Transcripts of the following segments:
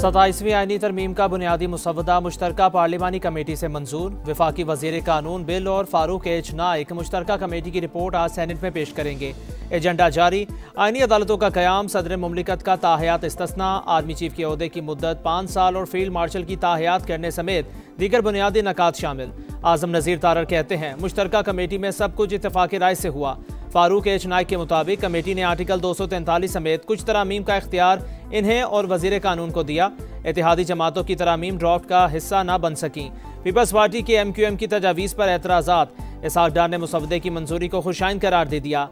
27वीं आईनी तरमीम का बुनियादी मुसव्वदा मुश्तरका पार्लिमानी कमेटी से मंजूर। वफाकी वजीर कानून बिल और फारूक एच नाइक मुश्तरका कमेटी की रिपोर्ट आज सेनेट में पेश करेंगे। एजेंडा जारी। आईनी अदालतों का क़याम, सदर मुमलिकत का ताहयात इस्तिस्ना, आर्मी चीफ के ओहदे की मुद्दत 5 साल और फील्ड मार्शल की ताहयात करने समेत दीगर बुनियादी नकात शामिल। आजम नज़ीर तारर कहते हैं मुश्तरका कमेटी में सब कुछ इत्तफाक़ी राय से हुआ। फारूक एच नाइक के मुताबिक कमेटी ने आर्टिकल 243 समेत कुछ तरामीम का इख्तियार इन्हें और वजीर कानून को दिया। इत्तेहादी जमातों की तरामीम ड्राफ्ट का हिस्सा न बन सकी। पीपल्स पार्टी के MQM की तजावीज़ पर एतराज़ात। इसहाक डार ने मुसव्वदे की मंजूरी को खुशाइन करार दे दिया।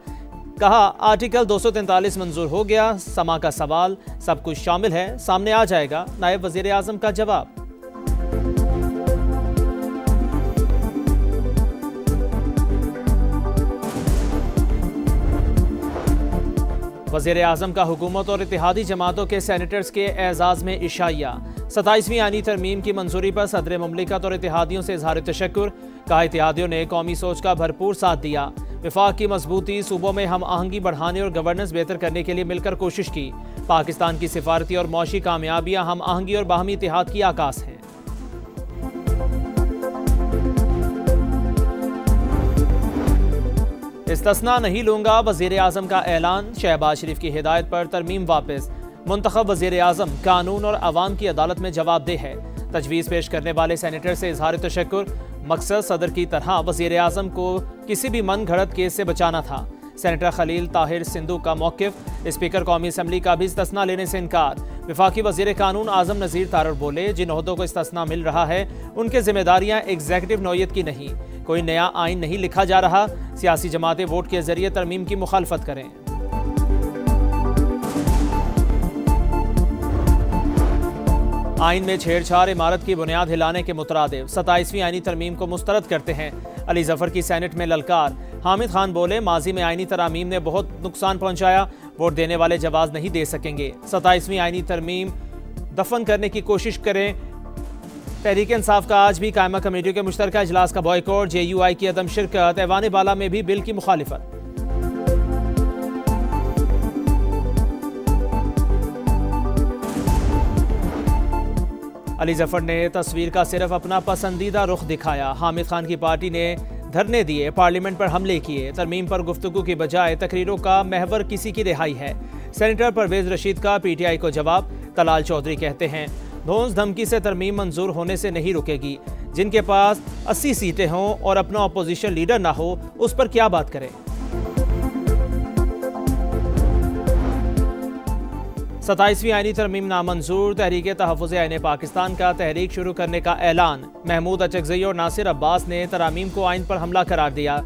कहा आर्टिकल 243 मंजूर हो गया, समा का सवाल सब कुछ शामिल है, सामने आ जाएगा। नायब वजीर आज़म का जवाब। वज़ीर आज़म का हुकूमत और इत्तेहादी जमातों के सेनेटर्स के एजाज़ में इशाइया। 27वीं आईनी तरमीम की मंजूरी पर सदर मुमलिकत और इत्तेहादियों से इजहार तशक्कुर। कहा इत्तेहादियों ने कौमी सोच का भरपूर साथ दिया। विफाक की मजबूती, सूबों में हम आहंगी बढ़ाने और गवर्नेंस बेहतर करने के लिए मिलकर कोशिश की। पाकिस्तान की सिफारती और मौशी कामयाबियाँ हम आहंगी और बाहमी इत्तेहाद की आकाश हैं। इस्तिस्ना नहीं लूंगा, वज़ीर आज़म का ऐलान। शहबाज शरीफ की हिदायत पर तरमीम वापस। मुंतखब वज़ीर आज़म कानून और अवाम की अदालत में जवाबदेह है। तजवीज़ पेश करने वाले सेनेटर से इजहार तशक्कुर। मकसद सदर की तरह वज़ीर आज़म को किसी भी मन घड़त केस से बचाना था। सेनेटर खलील ताहिर सिंधु का मौक़िफ़। स्पीकर कौमी असम्बली का भी इस्तिस्ना लेने से इनकार। वफाकी वज़ीर कानून आज़म नज़ीर तारर बोले जिन ओहदों को इस्तिस्ना मिल रहा है उनकी जिम्मेदारियाँ एग्जीक्यूटिव नौयत की नहीं। कोई नया आइन नहीं लिखा जा रहा। सियासी जमातें वोट के जरिए तरमीम की मुखालफत करें। आइन में छेड़छाड़ इमारत की बुनियाद हिलाने के मुतरादिफ। 27वीं आईनी तरमीम को मुस्तरद करते हैं। अली जफर की सेनेट में ललकार। हामिद खान बोले माजी में आईनी तरामीम ने बहुत नुकसान पहुंचाया, वोट देने वाले जवाब नहीं दे सकेंगे। 27वीं आईनी तरमीम दफन करने की कोशिश करें। तहरीक इंसाफ का आज भी कायमा कमेटियों के मुश्तरका इजलास का बॉयकॉट। JUI की अदम शिरकत। ऐवान बाला में भी बिल की मुखालिफत। अली जफर ने तस्वीर का सिर्फ अपना पसंदीदा रुख दिखाया। हामिद खान की पार्टी ने धरने दिए, पार्लियामेंट पर हमले किए। तरमीम पर गुफ्तगू की बजाय तकरीरों का महवर किसी की रिहाई है। सेनेटर परवेज रशीद का PTI को जवाब। तलाल चौधरी कहते हैं धौंस धमकी से तरमीम मंजूर होने से नहीं रुकेगी। जिनके पास 80 सीटें हों और अपना अपोजिशन लीडर ना हो उस पर क्या बात करें। 27वीं आईनी तरमीम नामंजूर। तहरीक तहफ़्फ़ुज़ आईन पाकिस्तान का तहरीक शुरू करने का ऐलान। महमूद अचकज़ई और नासिर अब्बास ने तरामीम को आइन पर हमला करार दिया।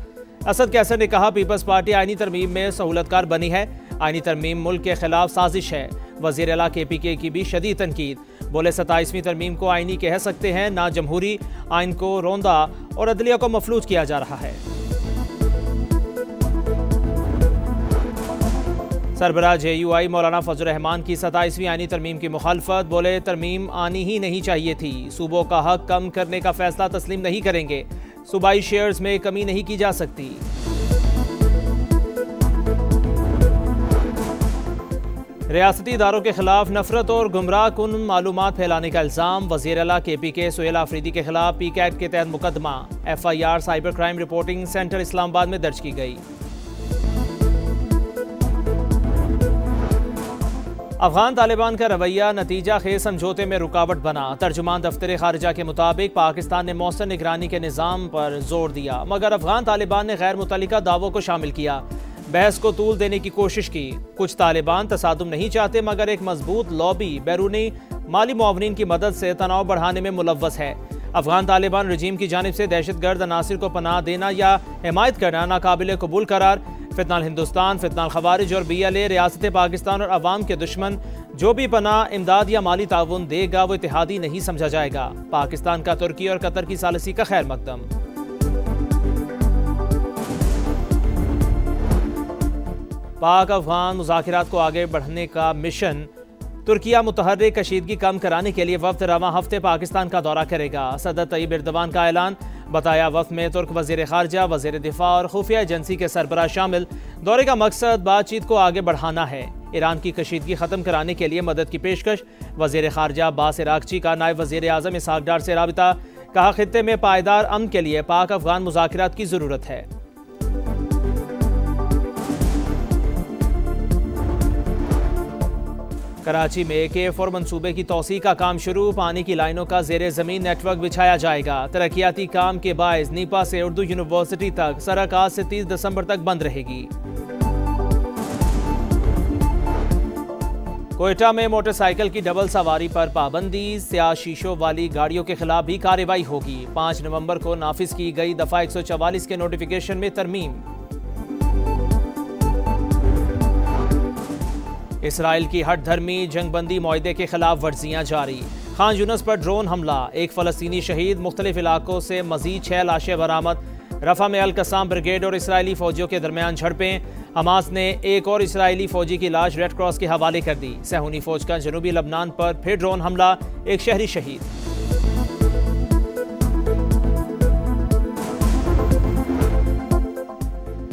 असद कैसर ने कहा पीपल्स पार्टी आईनी तरमीम में सहूलतकार बनी है। आईनी तरमीम मुल्क के खिलाफ साजिश है। वज़ीर आला KPK की भी शदीद तनकीद। बोले 27वीं तरमीम को आईनी कह सकते हैं ना, जमहूरी आइन को रोंदा और अदलिया को मफलूज किया जा रहा है। सरबराह JUI मौलाना फजल रहमान की 27वीं आईनी तरमीम की मुखालफत। बोले तरमीम आनी ही नहीं चाहिए थी। सूबों का हक कम करने का फैसला तस्लीम नहीं करेंगे। सूबाई शेयर्स में कमी नहीं की जा सकती। रियासती इदारों के खिलाफ नफरत और गुमराह कुन मालूमात फैलाने का इल्ज़ाम। वज़ीर आला KPK सुहेल आफरीदी के खिलाफ PCAT के तहत मुकदमा। FIR cyber crime reporting centre Islamabad में दर्ज की गई। अफगान तालिबान का रवैया नतीजा खेज समझौते में रुकावट बना। तर्जुमान दफ्तर खारिजा के मुताबिक पाकिस्तान ने मौसर निगरानी के निज़ाम पर जोर दिया, मगर अफगान तालिबान ने गैर मुतल्लिका दावों को शामिल किया। बहस को तूल देने की कोशिश की। कुछ तालिबान तसादुम नहीं चाहते, मगर एक मजबूत लॉबी बैरूनी माली मुआवनीन की मदद से तनाव बढ़ाने में मुलव्वस है। अफगान तालिबान रजीम की जानिब से दहशतगर्द अनासिर को पनाह देना या हिमायत करना नाकाबिल कबूल करार। फितनाल हिंदुस्तान, फितनाल खवारिज और BLA रियासत पाकिस्तान और अवाम के दुश्मन। जो भी पनाह, इमदाद या माली ताउन देगा वो इत्तेहादी नहीं समझा जाएगा। पाकिस्तान का तुर्की और कतर की सालसी का खैर मकदम। पाक अफगान मुज़ाकिरात को आगे बढ़ने का मिशन। तुर्किया मुतहर्रिक कशीदगी कम कराने के लिए वफ्द रवां हफ्ते पाकिस्तान का दौरा करेगा। सदर तैयब एर्दोगान का ऐलान। बताया वफ्द में तुर्क वज़ीर ख़ारजा, वज़ीर दिफा और खुफिया एजेंसी के सरबराह शामिल। दौरे का मकसद बातचीत को आगे बढ़ाना है। ईरान की कशीदगी ख़त्म कराने के लिए मदद की पेशकश। वज़ीर ख़ारजा अब्बास इराक़ची का नायब वज़ीर आज़म इसहाक़ डार से राबिता। कहा खित्ते में पायदार अमन के लिए पाक अफ़गान मुज़ाकरात की ज़रूरत है। कराची में K4 मंसूबे की तौसी का काम शुरू। पानी की लाइनों का ज़ेरे ज़मीन नेटवर्क बिछाया जाएगा। तरक्याती काम के बायस नीपा से उर्दू यूनिवर्सिटी तक सड़क आज से 30 दिसंबर तक बंद रहेगी। कोयटा में मोटरसाइकिल की डबल सवारी पर पाबंदी। स्याह शीशों वाली गाड़ियों के खिलाफ भी कार्रवाई होगी। 5 नवंबर को नाफिज की गई दफा 144 के नोटिफिकेशन में तरमीम। इसराइल की हट धर्मी जंगबंदी मुआहदे के खिलाफ वर्जियां जारी। खान यूनस पर ड्रोन हमला, एक फ़लस्तीनी शहीद। मुख्तलिफ इलाकों से मजीद 6 लाशें बरामद। रफा में अल-कसाम ब्रिगेड और इसराइली फौजियों के दरमियान झड़पें। हमास ने एक और इसराइली फौजी की लाश रेड क्रॉस के हवाले कर दी। सहूनी फौज का जनूबी लबनान पर फिर ड्रोन हमला, एक शहरी शहीद।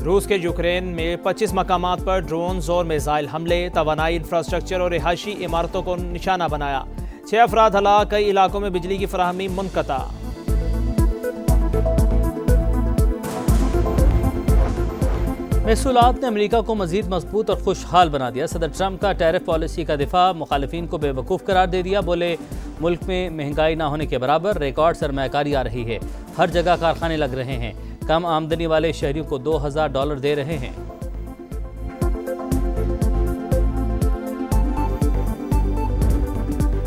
रूस के यूक्रेन में 25 मकामात पर ड्रोन्स और मिसाइल हमले। तवानाई इंफ्रास्ट्रक्चर और रिहायशी इमारतों को निशाना बनाया। 6 अफराद हलाक, कई इलाकों में बिजली की फराहमी मुनक़ता। महसूलात ने अमेरिका को मजीद मजबूत और खुशहाल बना दिया। सदर ट्रंप का टैरिफ पॉलिसी का दिफा, मुखालिफिन को बेवकूफ़ करार दे दिया। बोले मुल्क में महंगाई ना होने के बराबर रिकॉर्ड सरमायाकारी आ रही है। हर जगह कारखाने लग रहे हैं। कम आमदनी वाले शहरियों को $2000 दे रहे हैं।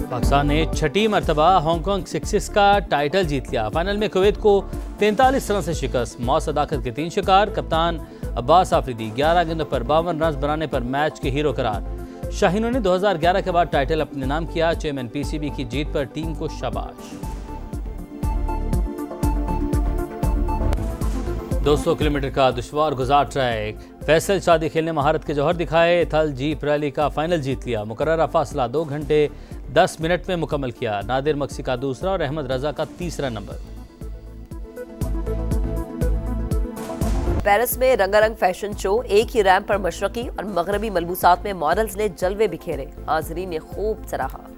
पाकिस्तान ने छठी मरतबा हांगकांग सिक्सेस का टाइटल जीत लिया। फाइनल में कुवैत को 43 रन से शिकस्त। मौत सदाकत के 3 शिकार। कप्तान अब्बास आफरीदी 11 गेंदों पर 52 रन बनाने पर मैच के हीरो करार। शाहीनों ने 2011 के बाद टाइटल अपने नाम किया। चेयरमैन पीसीबी की जीत पर टीम को शाबाश। 200 किलोमीटर का दुश्वार गुजार ट्रैक। फैसल शादी खेलने महारत के जौहर दिखाए। थल जीप रैली का फाइनल जीत लिया। मुकर्ररा फासला 2 घंटे 10 मिनट में मुकम्मल किया। नादिर मक्सी का दूसरा और अहमद रजा का तीसरा नंबर। पेरिस में रंगारंग फैशन शो, एक ही रैंप पर मशरकी और मगरबी मलबूसात में मॉडल्स ने जलवे बिखेरे। हाज़रीन ने खूब सराहा।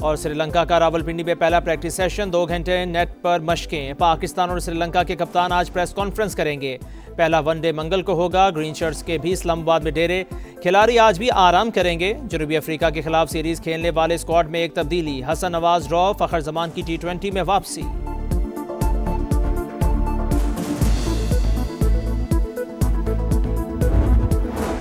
और श्रीलंका का रावलपिंडी में पहला प्रैक्टिस सेशन, 2 घंटे नेट पर मशकें। पाकिस्तान और श्रीलंका के कप्तान आज प्रेस कॉन्फ्रेंस करेंगे। पहला वनडे मंगल को होगा। ग्रीन शर्ट्स के भी इस्लामाबाद में डेरे। खिलाड़ी आज भी आराम करेंगे। जनूबी अफ्रीका के खिलाफ सीरीज खेलने वाले स्क्वाड में एक तब्दीली। हसन नवाज ड्रॉ, फखर जमान की T20 में वापसी।